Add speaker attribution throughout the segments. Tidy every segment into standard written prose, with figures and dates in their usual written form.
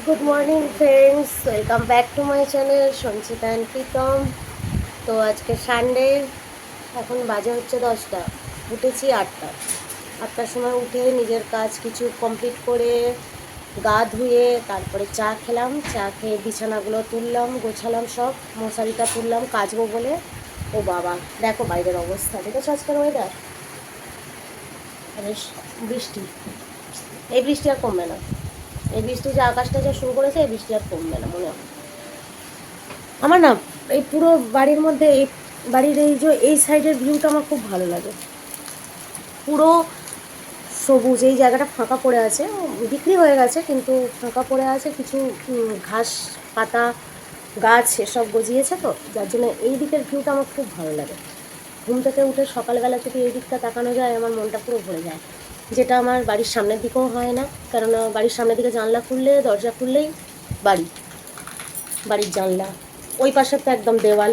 Speaker 1: Good morning friends, welcome back to my channel Sanchita and Pritam. তো আজকে Sunday, এখন বাজে হচ্ছে 10টা, উঠেছি 8টার সময়। উঠে নিজের কাজ কিছু কমপ্লিট করে গা ধুয়ে তারপরে চা খেলাম। চা খেয়ে বিছানাগুলো তুললাম, গোছালাম, সব মশারিটা তুললাম কাচবো বলে। ও বাবা, দেখো বাইরের অবস্থা, দেখেছো আজকের ওয়েদার? বৃষ্টি, এই বৃষ্টি আর কমবে না। এই বৃষ্টি যে আকাশটা যা শুরু করেছে, এই বৃষ্টি আর কমবে না মনে হয়। আমার না এই পুরো বাড়ির মধ্যে, এই বাড়ির এই যে এই সাইডের ভিউটা আমার খুব ভালো লাগে। পুরো সবুজ, এই জায়গাটা ফাঁকা পড়ে আছে, বিক্রি হয়ে গেছে কিন্তু ফাঁকা পড়ে আছে। কিছু ঘাস পাতা গাছ এসব গজিয়েছে, তো যার জন্য এই দিকের ভিউটা আমার খুব ভালো লাগে। ঘুম থেকে উঠে সকালবেলা যদি এই দিকটা তাকানো যায়, আমার মনটা পুরো ভরে যায়। যেটা আমার বাড়ির সামনের দিকেও হয় না, কারণ বাড়ির সামনের দিকে জানলা খুললে, দরজা খুললেই বাড়ির জানলা, ওই পাশে তো একদম দেওয়াল,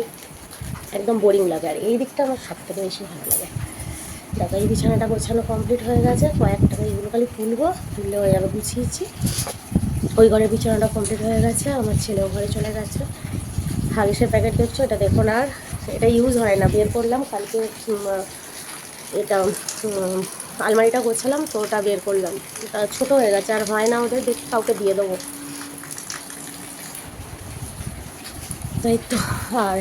Speaker 1: একদম বোরিং লাগে। আর এই দিকটা আমার সব থেকে বেশি ভালো লাগে। দেখো, এই বিছানাটা গোছানো কমপ্লিট হয়ে গেছে, কয়েকটা এইগুলো খালি তুললে হয়ে যাবে, গুছিয়েছি। ওই ঘরের বিছানাটা কমপ্লিট হয়ে গেছে, আমার ছেলেও ঘরে চলে গেছে। হাগিসের প্যাকেট দেখছো, এটা দেখো না, আর এটা ইউজ হয় না, বের করলাম কালকে। এটা আলমারিটা গোছালাম তো, ওটা বের করলাম, ওটা ছোটো হয়ে গেছে, আর হয় না ওদের, দেখি কাউকে দিয়ে দেবো, তাই তো। আর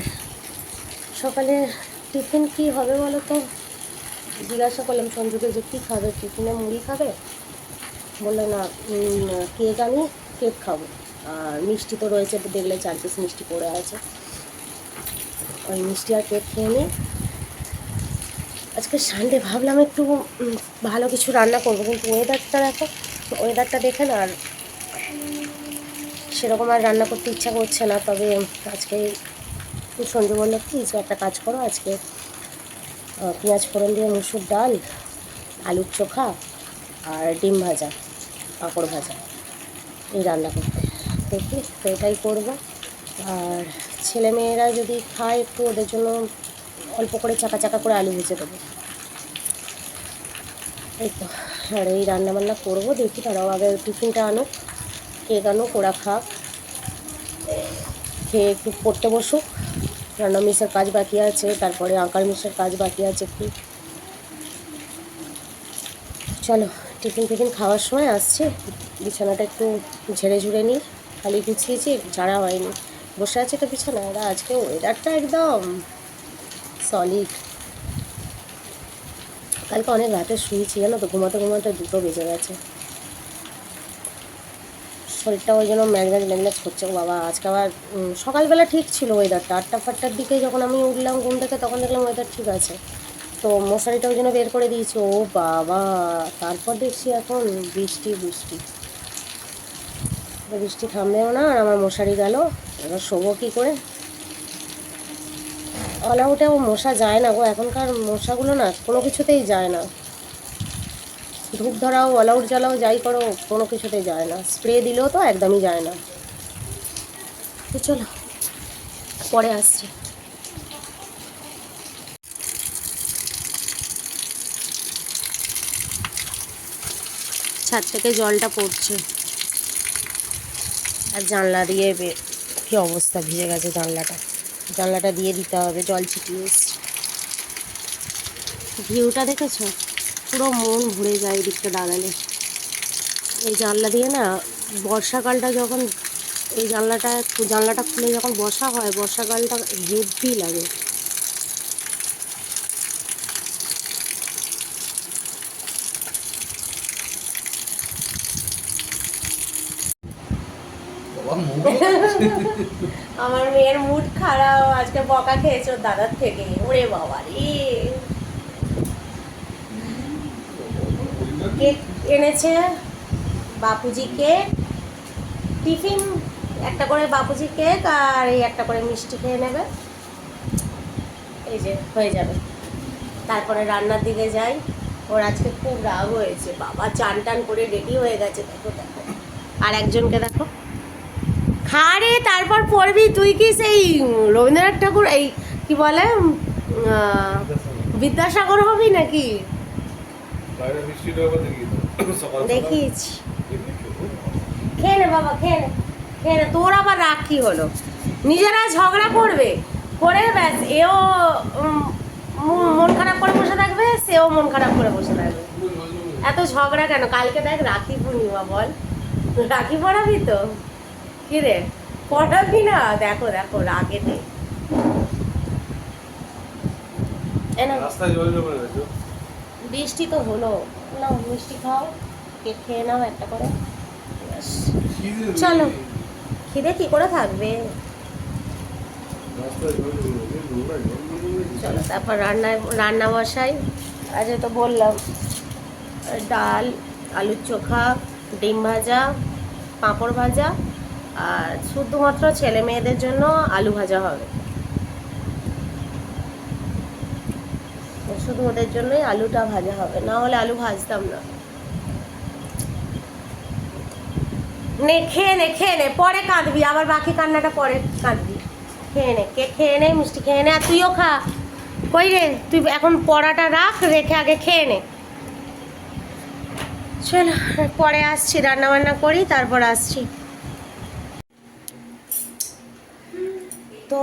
Speaker 1: সকালে টিফিন কি হবে বলো তো? জিজ্ঞাসা করলাম সঞ্জুকে যে কী খাবে, টিফিনে মুড়ি খাবে? বললো না, কেক আনি, কেক খাবো। আর মিষ্টি তো রয়েছে, দেখলে 4 পিস মিষ্টি পড়ে আছে, ওই মিষ্টি আর কেক খেয়ে নিই। আজকে সানডে, ভাবলাম একটু ভালো কিছু রান্না করবো, কিন্তু ওয়েদারটা দেখো, ওয়েদারটা দেখে না আর সেরকম আর রান্না করতে ইচ্ছা করছে না। তবে আজকে সঞ্জু বললো কি যে একটা কাজ করো, আজকে পেঁয়াজ ফোড়ন দিয়ে মুসুর ডাল, আলুর চোখা আর ডিম ভাজা, পাঁপড় ভাজা, এই রান্না করতে। দেখি তো এটাই করবো। আর ছেলেমেয়েরা যদি খায় একটু, ওদের জন্য অল্প করে চাকা চাকা করে আলু ভেজে দেবো, এই তো। আর এই রান্নাবান্না করবো, দেখি তারাও আগে টিফিনটা আনুক, কেক আনুক, ওরা খাক, খেয়ে একটু পড়তে বসুক। রান্না মিসের কাজ বাকি আছে, তারপরে আঁকার মিসের কাজ বাকি আছে একটু। চলো, টিফিন খাওয়ার সময় আসছে, বিছানাটা একটু ঝেড়ে ঝুড়ে নিই, খালি গুছিয়েছি, ঝাড়া হয়নি, বসে আছে তো বিছানা। আর আজকে ওয়েদারটা একদম সলিড। কালকে অনেক রাতে শুয়েছি জানো তো, ঘুমাতে 2টো বেজে গেছে। শরীরটা ওই জন্য ম্যাজম্যাজ করছে। ও বাবা, আজকে আবার সকালবেলা ঠিক ছিল ওয়েদারটা, 8টা-5টার দিকে যখন আমি উঠলাম ঘুম থেকে, তখন দেখলাম ওয়েদার ঠিক আছে, তো মশারিটা ওই জন্য বের করে দিয়েছি। ও বাবা, তারপর দেখছি এখন বৃষ্টি, বৃষ্টি থামবেও না, আর আমার মশারি গেল। এবার শোবো কী করে? অল আউটেও মশা যায় না গো, এখনকার মশাগুলো না কোনো কিছুতেই যায় না। ধূপ ধরাও, অল আউট জ্বালাও, যাই করো, কোনো কিছুতেই যায় না। স্প্রে দিলেও তো একদমই যায় না। তো চলো, পরে আসছি। ছাদ থেকে জলটা পড়ছে, আর জানলা দিয়ে কী অবস্থা, ভিজে গেছে জানলাটা দিয়ে দিতে হবে, জল ছিটিয়ে এসছে। ভিউটা দেখেছো? পুরো মন ভরে যায় এই দিকটা দাঁড়ালে। এই জানলা দিয়ে না, বর্ষাকালটা যখন এই জানলাটা খুলে যখন বসা হয়, বর্ষাকালটা হেভি লাগে। আমার মেয়ের মুড খারাপ, আজকে বকা খেয়েছে ওর দাদার থেকে। ওরে বাবা রে, কেক এনেছে বাপুজি, কেক টিফিন, একটা করে বাপুজি কেক, আর এই একটা করে মিষ্টি খেয়ে নেবে, এই যে হয়ে যাবে। তারপরে রান্নার দিকে যাই। ওর আজকে খুব রাগ হয়েছে, বাবা চান টান করে রেডি হয়ে গেছে, দেখো। আর একজনকে দেখো, খা রে, তারপর পড়বি। তুই কি সেই রবীন্দ্রনাথ ঠাকুর, এই কি বলে, বিদ্যাসাগর হবি নাকি? দেখিস খেয়ে নে বাবা, খেয়ে নে, খেয়ে নে। তোর আবার রাগ কি হলো? নিজেরা ঝগড়া করবে, করে ব্যাস এও মন খারাপ করে বসে থাকবে, সেও মন খারাপ করে বসে থাকবে। এত ঝগড়া কেন? কালকে দেখ রাখি পূর্ণিমা, বল রাখি পড়াবি তো? কি রে, পড়াবি না? দেখো দেখো রাগেতে। বৃষ্টি তো হলো না, মিষ্টি খাও, কেক খেয়ে নাও একটা করে। চলো, খিদে কি করে থাকবে? চলো তারপর রান্না বসাই। আজ তো বললাম ডাল, আলুর চোখা, ডিম ভাজা, পাঁপড় ভাজা, আর শুধুমাত্র ছেলে মেয়েদের জন্য আলু ভাজা হবে। শুধু ওদের জন্যই আলুটা ভাজা হবে, না হলে আলু ভাজতাম না। নে খেয়ে নে, খেয়ে নে, পরে কাঁদবি আবার, বাকি কান্নাটা পরে কাঁদবি। খেয়ে নে, কেক খেয়ে নে, মিষ্টি খেয়ে নে, আর তুইও খা। কই রে, তুই এখন পড়াটা রাখ, রেখে আগে খেয়ে নে। চলো পরে আসছি, রান্না বান্না করি তারপর আসছি। তো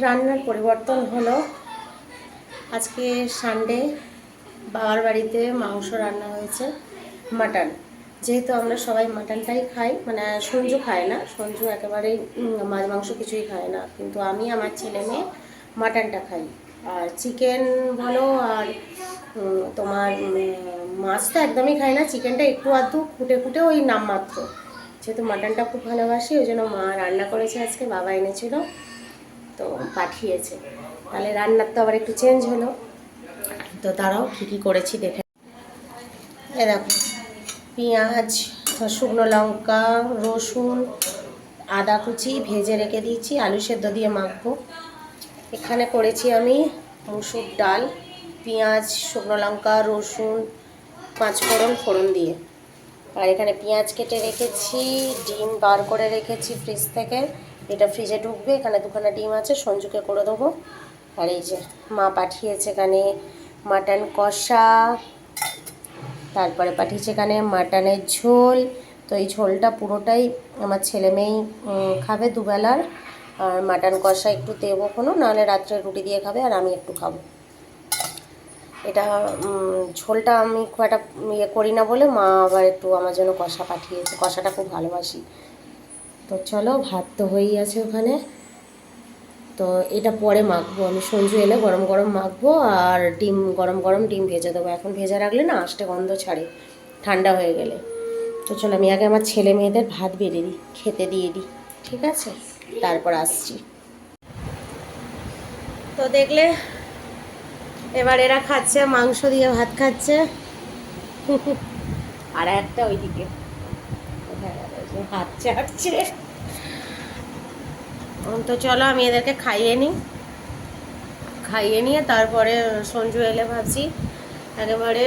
Speaker 1: রান্নার পরিবর্তন হলো, আজকে সানডে, বাবার বাড়িতে মাংস রান্না হয়েছে, মাটন। যেহেতু আমরা সবাই মাটনটাই খাই, মানে সঞ্জু খায় না, সঞ্জু একেবারেই মাছ মাংস কিছুই খায় না, কিন্তু আমি আমার ছেলে মেয়ে মাটনটা খাই। আর চিকেন বলো আর তোমার মাছটা একদমই খাই না, চিকেনটা একটু আধটু খুঁটে খুঁটে ওই নামমাত্র। যেহেতু মাটনটা খুব ভালোবাসি, ওই জন্য মা রান্না করেছে আজকে, বাবা এনেছিল তো পাঠিয়েছে। তাহলে রান্নার তো আবার একটু চেঞ্জ হলো। তো তারাও কী কী করেছি দেখে। এ দেখো, পেঁয়াজ, শুকনো লঙ্কা, রসুন, আদা কুচি ভেজে রেখে দিয়েছি, আলু সেদ্ধ দিয়ে মাখবো। এখানে করেছি আমি মুসুর ডাল, পেঁয়াজ, শুকনো লঙ্কা, রসুন, ফোড়ন দিয়ে। আর এখানে পেঁয়াজ কেটে রেখেছি, ডিম বার করে রেখেছি ফ্রিজ থেকে, এটা ফ্রিজে ঢুকবে। এখানে দুখানা ডিম আছে, সঞ্জুকে করে দেবো। আর এই যে মা পাঠিয়েছে এখানে মাটন কষা, তারপরে পাঠিয়েছে এখানে মাটনের ঝোল। তো এই ঝোলটা পুরোটাই আমার ছেলে মেয়েই খাবে দুবেলার। আর মাটন কষা একটু দেবো কোনো, নাহলে রাত্রে রুটি দিয়ে খাবে, আর আমি একটু খাবো। এটা ঝোলটা আমি খুব একটা ইয়ে করি না বলে মা আবার একটু আমার জন্য কষা পাঠিয়েছে, কষাটা খুব ভালোবাসি। তো চলো, ভাত তো হয়েই আছে ওখানে, তো এটা পরে মাখবো আমি, সঞ্জু এলে গরম গরম মাখবো। আর ডিম গরম গরম ডিম ভেজে দেবো, এখন ভেজে রাখলে না আষ্টে গন্ধ ছাড়ে ঠান্ডা হয়ে গেলে। তো চলো আমি আগে আমার ছেলে মেয়েদের ভাত বেড়ে দিই, খেতে দিয়ে দিই, ঠিক আছে, তারপর আসছি। তো দেখলে এবার এরা খাচ্ছে, মাংস দিয়ে ভাত খাচ্ছে। আর একটা ওইদিকে হাত চাটছে। তো চলো আমি এদেরকে খাইয়ে নিই, খাইয়ে নিয়ে তারপরে সঞ্জু এলে ভাবছি একেবারে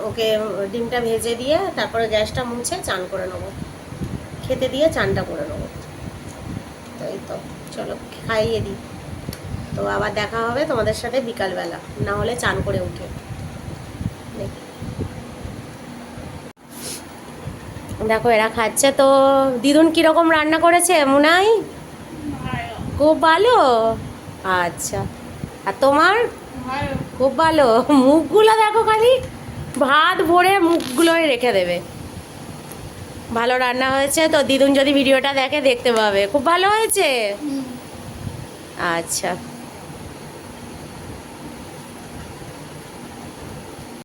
Speaker 1: ওকে ডিমটা ভেজে দিয়ে তারপরে গ্যাসটা মুছে চান করে নেবো, খেতে দিয়ে চানটা করে নেবো। তো এই তো চলো খাইয়ে দিই, তো আবার দেখা হবে তোমাদের সাথে বিকালবেলা, না হলে চান করে উঠে। দেখো এরা খাচ্ছে। তো দিদুন কীরকম রান্না করেছে মুনাই? খুব ভালো। আচ্ছা, আর তোমার? খুব ভালো। মুখগুলো দেখো, খালি ভাত ভরে মুখগুলোই রেখে দেবে। ভালো রান্না হয়েছে তো, দিদুন যদি ভিডিওটা দেখে দেখতে পাবে, খুব ভালো হয়েছে। আচ্ছা।